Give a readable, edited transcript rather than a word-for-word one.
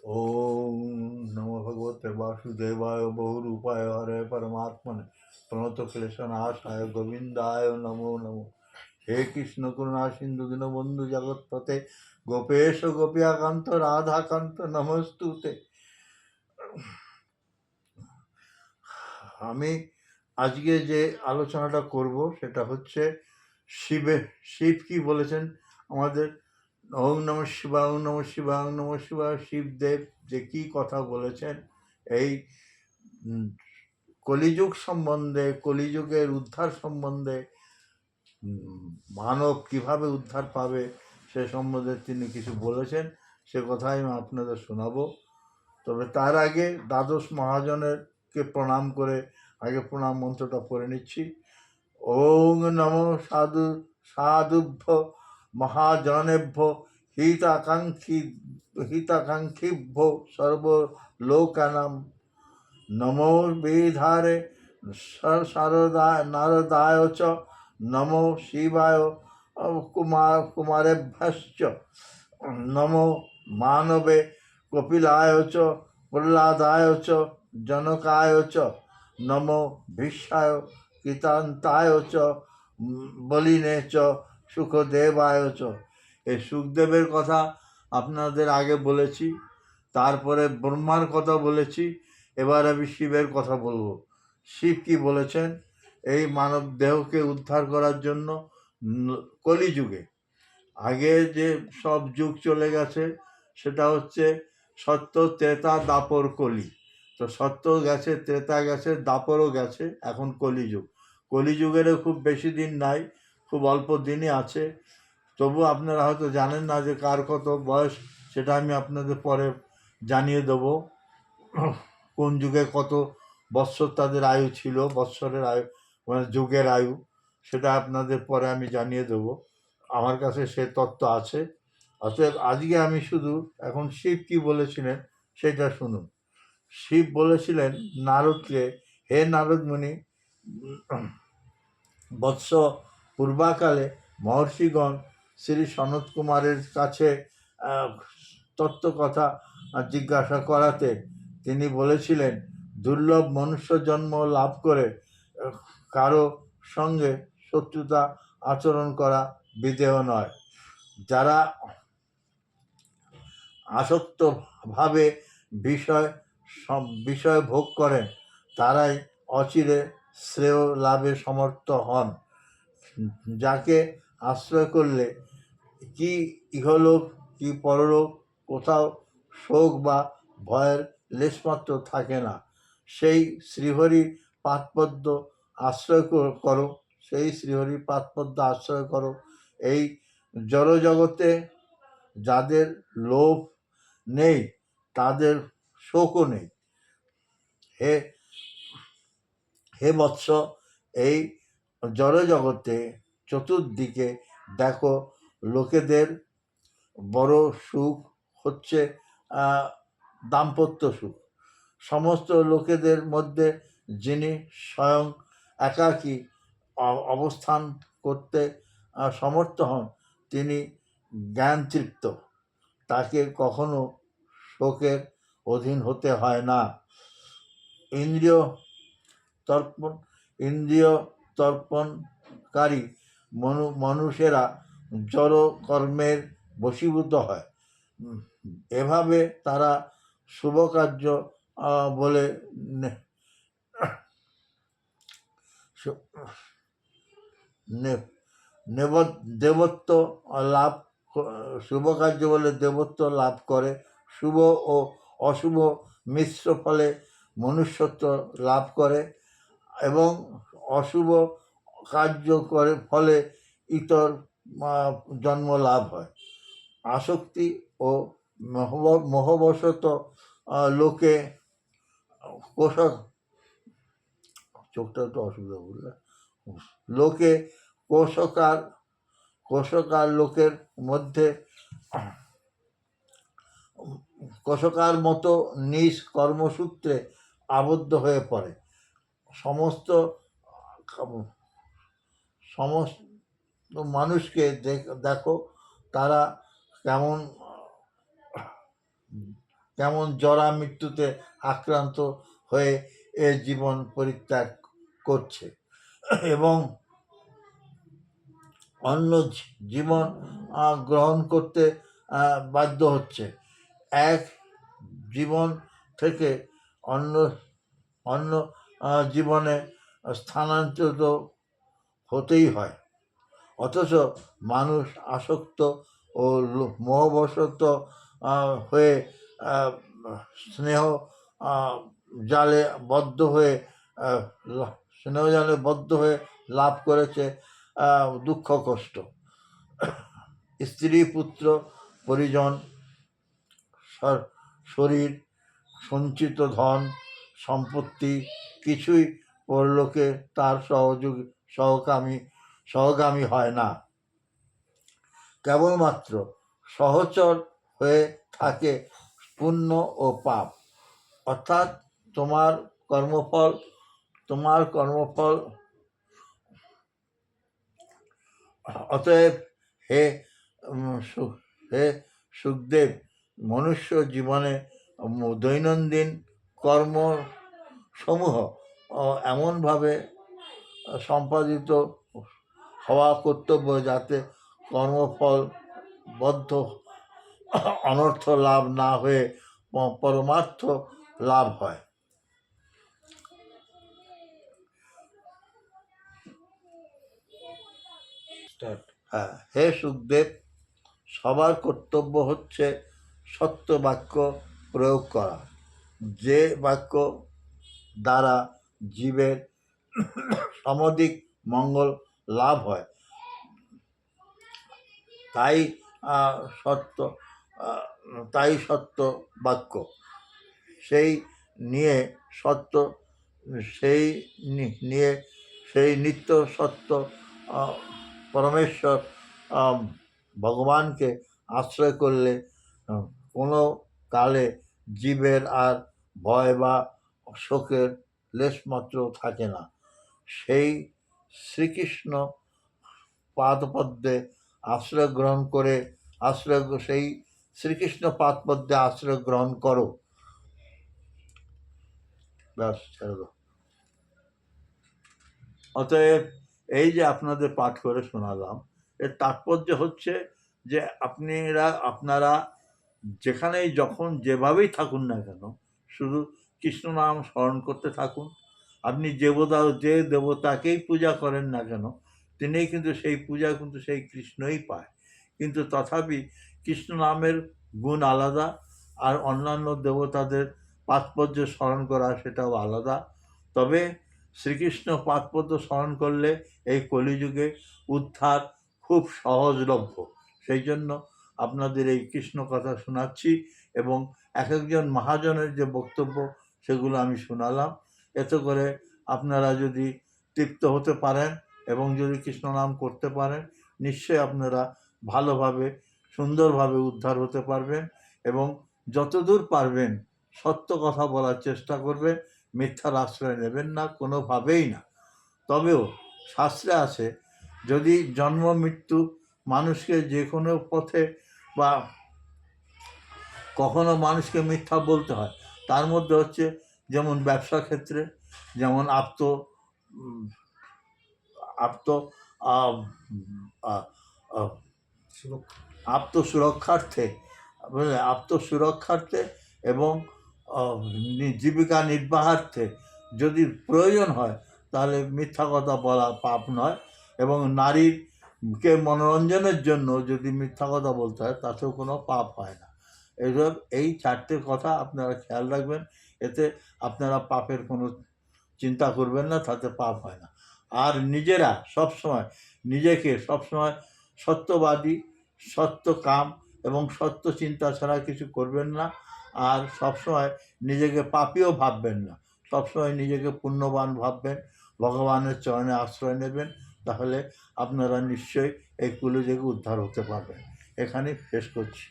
ओम नमो भगवते वासुदेवाय बहुरूपाय हरे परमात्मने प्रणत क्लेशनाशाय गोविंदाय नमो नमो। हे कृष्ण करुणा सिंधु दीनबंधु जगत्पते गोपेश गोपियाकांत राधाकांत नमस्तुते। আমি আজকে যে আলোচনাটা করব সেটা হচ্ছে শিব কি বলেছেন আমাদের। ওম নম শিবায়, ওম নম শিবায়, ওম নম শিবায়। শিবদেব যে কি কথা বলেছেন এই কলিযুগ সম্বন্ধে, কলিযুগের উদ্ধার সম্বন্ধে, মানব কিভাবে উদ্ধার পাবে সে সম্বন্ধে তিনি কিছু বলেছেন, সে কথাই আমি আপনাদের শোনাবো। তবে তার আগে দ্বাদশ মহাজনেরকে প্রণাম করে আগে প্রণাম মন্ত্রটা পড়ে নিচ্ছি। ওং নমো সাধু সাধুভ্য মহাজনেভ্য হিতাকাঙ্ক্ষিভ্য সর্বলোকানাম নমো বিধারে শারদায় নারদায় চ নমো শিবায় কুমারেভ্যশ্চ নমো মানবে কপিলায় চ প্রহ্লাদায় চ জনকায় চ নমো ভীষ্মায় কৃতান্তায় চ বলিনে চ সুখদেবায় চ। এই সুখদেবের কথা আপনাদের আগে বলেছি, তারপরে ব্রহ্মার কথা বলেছি, এবার আমি শিবের কথা বলবো। শিব কি বলেছেন এই মানব দেহকে উদ্ধার করার জন্য কলিযুগে। আগে যে সব যুগ চলে গেছে সেটা হচ্ছে সত্য, ত্রেতা, দাপর, কলি। তো সত্য গেছে, ত্রেতা গেছে, দাপরও গেছে, এখন কলিযুগ। কলিযুগেরও খুব বেশি দিন নাই, খুব অল্প দিনই আছে। তবু আপনারা হয়তো জানেন না যে কার কত বয়স, সেটা আমি আপনাদের পরে জানিয়ে দেবো। কোন যুগে কত বৎসর তাদের আয়ু ছিল, বৎসরের আয়ু মানে যুগের আয়ু, সেটা আপনাদের পরে আমি জানিয়ে দেবো। আমার কাছে সে তত্ত্ব আছে। অতএব আজকে আমি শুধু এখন শিব কি বলেছিলেন সেটা শুনুন। শিব বলেছিলেন নারদকে, হে নারদমুনি, বৎস পূর্বাকালে মহর্ষিগণ শ্রী সনত কুমারের কাছে তত্ত্বকথা জিজ্ঞাসা করাতে তিনি বলেছিলেন দুর্লভ মনুষ্য জন্ম লাভ করে কারো সঙ্গে শত্রুতা আচরণ করা বিদেহ নয়। যারা আসক্তভাবে বিষয় ভোগ করেন তারাই অচিরে শ্রেয় লাভে সমর্থ হন। যাকে আশ্রয় করলে কি ইহলোক কি পরলোক কোথাও শোক বা ভয়ের লেশমাত্র থাকে না, সেই শ্রীহরির পাদপদ্ম আশ্রয় করো, সেই শ্রীহরির পাদপদ্ম আশ্রয় করো। এই জড়জগতে যাদের লোভ নেই তাদের শোকও নেই। হে হে বৎস, এই জড়জগতে চতুর্দিকে দেখো, লোকেদের বড় সুখ হচ্ছে দাম্পত্য সুখ। সমস্ত লোকেদের মধ্যে যিনি স্বয়ং একাকী অবস্থান করতে সমর্থ হন তিনি জ্ঞানতৃপ্ত, তাকে কখনো শোকের অধীন হতে হয় না। ইন্দ্রিয় তর্পণকারী মানুষেরা জড় কর্মের বশীভূত হয়। এভাবে তারা শুভ কার্য বলে দেবত্ব লাভ, শুভ কার্য বলে দেবত্ব লাভ করে। শুভ ও অশুভ মিশ্র ফলে মনুষ্যত্ব লাভ করে এবং অশুভ কার্য করে ফলে ইতর জন্ম লাভ হয়। আসক্তি ও মোহবশত লোকে চোখটা একটু অসুবিধা বললে লোকে কোষকার লোকের মধ্যে কোষকার মতো নিজ কর্মসূত্রে আবদ্ধ হয়ে পড়ে। সমস্ত মানুষকে দেখো তারা কেমন কেমন জরা মৃত্যুতে আক্রান্ত হয়ে এ জীবন পরিত্যাগ করছে এবং অন্য জীবন গ্রহণ করতে বাধ্য হচ্ছে। এক জীবন থেকে অন্য অন্য জীবনে স্থানান্তরিত হতেই হয়, অথচ মানুষ আসক্ত ও মোহবশত হয়ে স্নেহ জালে বদ্ধ হয়ে লাভ করেছে দুঃখ কষ্ট। স্ত্রী পুত্র পরিজন, শরীর, সঞ্চিত ধন সম্পত্তি কিছুই পরলোকে তার সহগামী হয় না, কেবলমাত্র সহচর হয়ে থাকে পুণ্য ও পাপ, অর্থাৎ তোমার কর্মফল। অতএব হে সুখদেব, মনুষ্য জীবনে দৈনন্দিন কর্মসমূহ এমনভাবে সম্পাদিত হওয়া কর্তব্য যাতে কর্মফল বদ্ধ অনর্থ লাভ না হয়ে পরমার্থ লাভ হয়। হ্যাঁ, হে সুখদেব, সবার কর্তব্য হচ্ছে সত্য বাক্য প্রয়োগ করা, যে বাক্য দ্বারা জীবের সমধিক মঙ্গল লাভ হয়, তাই সত্য বাক্য। সেই নিত্য সত্য পরমেশ্বর ভগবানকে আশ্রয় করলে কোনো কালে জীবের আর ভয় বা শোকের লেশমাত্র থাকে না। সেই শ্রীকৃষ্ণ পাদপদ্মে আশ্রয় গ্রহণ করো। ব্যাস, ছেড়ে দাও। অতএব এই যে আপনাদের পাঠ করে শোনালাম, এর তাৎপর্য হচ্ছে যে আপনারা যেখানেই যখন যেভাবেই থাকুন না কেন, শুধু কৃষ্ণ নাম স্মরণ করতে থাকুন। আপনি যে দেবতাকেই পূজা করেন না কেন, তিনিই কিন্তু সেই পূজা কিন্তু সেই কৃষ্ণই পায়। কিন্তু তথাপি কৃষ্ণ নামের গুণ আলাদা, আর অন্যান্য দেবতাদের পাদপদ্ম স্মরণ করা সেটাও আলাদা। তবে শ্রীকৃষ্ণ পাদপদ্ম স্মরণ করলে এই কলিযুগে উদ্ধার খুব সহজলভ্য। সেই জন্য আপনাদের এই কৃষ্ণ কথা শোনাচ্ছি এবং এক একজন মহাজনের যে বক্তব্য সেগুলো আমি শোনালাম। এতে করে আপনারা যদি তৃপ্ত হতে পারেন এবং যদি কৃষ্ণ নাম করতে পারেন, নিশ্চয়ই আপনারা ভালোভাবে সুন্দরভাবে উদ্ধার হতে পারবেন এবং যতদূর পারবেন সত্য কথা বলার চেষ্টা করবেন, মিথ্যার আশ্রয় নেবেন না কোনোভাবেই না। তবেও শাস্ত্রে আছে, যদি জন্ম মৃত্যু মানুষকে যে কোনো পথে বা কখনো মানুষকে মিথ্যা বলতে হয়, তার মধ্যে হচ্ছে যেমন ব্যবসা ক্ষেত্রে, যেমন আত্মসুরক্ষার্থে এবং জীবিকা নির্বাহার্থে যদি প্রয়োজন হয় তাহলে মিথ্যা কথা বলা পাপ নয়, এবং নারীকে মনোরঞ্জনের জন্য যদি মিথ্যা কথা বলতে হয় তাতেও কোনো পাপ হয় না। এই চারটে কথা আপনারা খেয়াল রাখবেন, এতে আপনারা পাপের কোনো চিন্তা করবেন না, তাতে পাপ হয় না। আর নিজেরা নিজেকে সবসময় সত্যবাদী, সত্য কাম এবং সত্য চিন্তা ছাড়া কিছু করবেন না। আর সবসময় নিজেকে পাপীও ভাববেন না, সবসময় নিজেকে পুণ্যবান ভাববেন, ভগবানের চরণে আশ্রয় নেবেন, তাহলে আপনারা নিশ্চয়ই এই কলিযুগে উদ্ধার হতে পারবেন। এখানেই শেষ করছি।